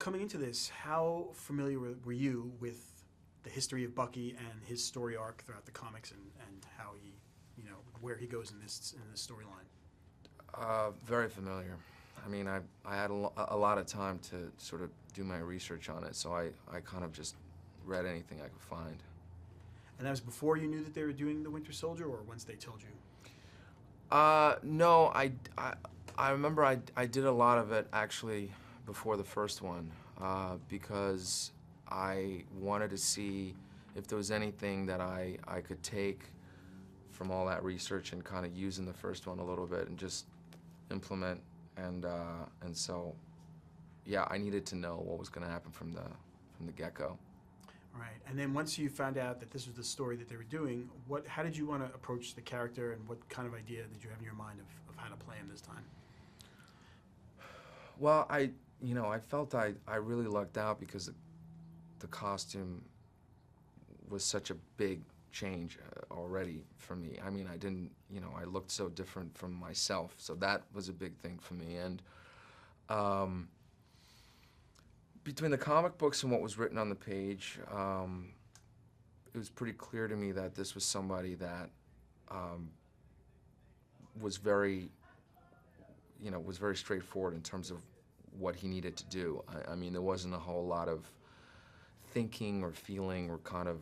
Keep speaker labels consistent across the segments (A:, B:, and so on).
A: coming into this, how familiar were you with the history of Bucky and his story arc throughout the comics, and how he, where he goes in this storyline?
B: Very familiar. I mean, I had a lot of time to sort of do my research on it, so I kind of just read anything I could find.
A: And that was before you knew that they were doing the Winter Soldier, or once they told you?
B: No, I remember I did a lot of it actually before the first one, because I wanted to see if there was anything that I could take from all that research and kind of use in the first one a little bit and just implement, and so yeah, I needed to know what was going to happen from the get-go.
A: Right, and then once you found out that this was the story that they were doing, how did you want to approach the character, and what kind of idea did you have in your mind of how to play him this time?
B: Well, I felt I really lucked out because the costume was such a big change already for me. I mean, I looked so different from myself, so that was a big thing for me. And between the comic books and what was written on the page, it was pretty clear to me that this was somebody that was very straightforward in terms of what he needed to do. I mean, there wasn't a whole lot of thinking or feeling or kind of,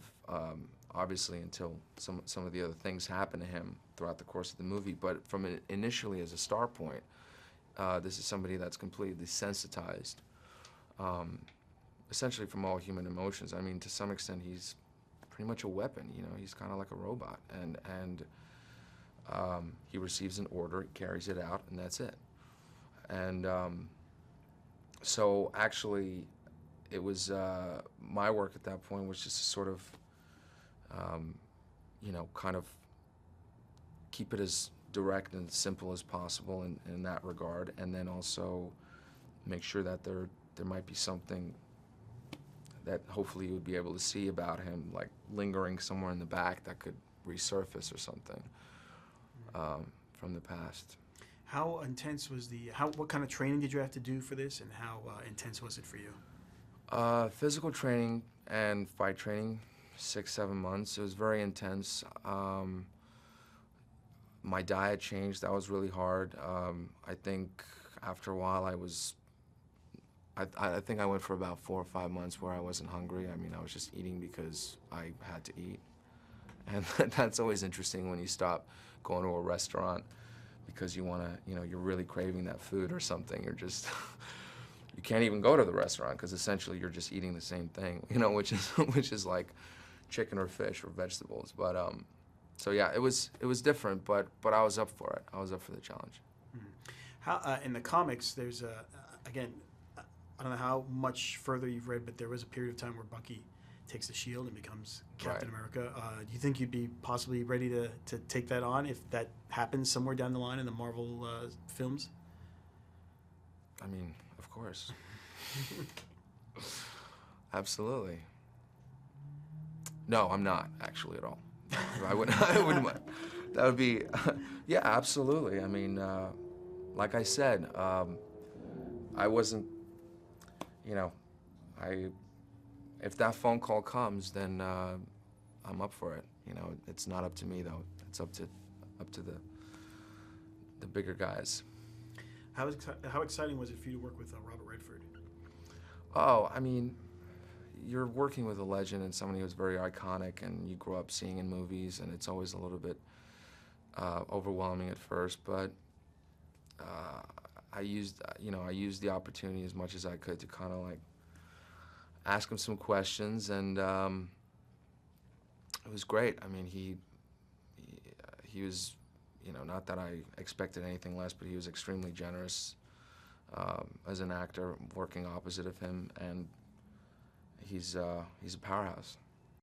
B: obviously until some of the other things happened to him throughout the course of the movie, but initially as a start point, this is somebody that's completely sensitized, essentially from all human emotions. I mean, to some extent, he's pretty much a weapon, he's kind of like a robot, and he receives an order, he carries it out, and that's it. And so actually, it was my work at that point was just to sort of, kind of keep it as direct and simple as possible in that regard, and then also make sure that there might be something that hopefully you would be able to see about him, like lingering somewhere in the back that could resurface or something from the past.
A: How intense was what kind of training did you have to do for this, and how intense was it for you?
B: Physical training and fight training, 6-7 months. It was very intense. My diet changed. That was really hard. I think after a while I think I went for about 4 or 5 months where I wasn't hungry. I mean, I was just eating because I had to eat. And that's always interesting when you stop going to a restaurant because you want to, you're really craving that food or something. You're just, you can't even go to the restaurant because essentially you're just eating the same thing, which is like chicken or fish or vegetables. But so yeah, it was different, but I was up for it. I was up for the challenge.
A: Mm-hmm. How in the comics, there's again, I don't know how much further you've read, but there was a period of time where Bucky takes the shield and becomes Captain America. Do you think you'd be possibly ready to take that on if that happens somewhere down the line in the Marvel films?
B: I mean, of course. Absolutely. No, I'm not actually at all. I wouldn't. That would be, yeah, absolutely. I mean, like I said, I wasn't. If that phone call comes, then I'm up for it. It's not up to me though. It's up to the bigger guys.
A: How exciting was it for you to work with Robert Redford?
B: Oh, I mean, you're working with a legend and somebody who's very iconic, and you grow up seeing in movies, and it's always a little bit overwhelming at first, but I used the opportunity as much as I could to kind of like ask him some questions, and it was great. I mean, he was, not that I expected anything less, but he was extremely generous as an actor, working opposite of him, and he's a powerhouse.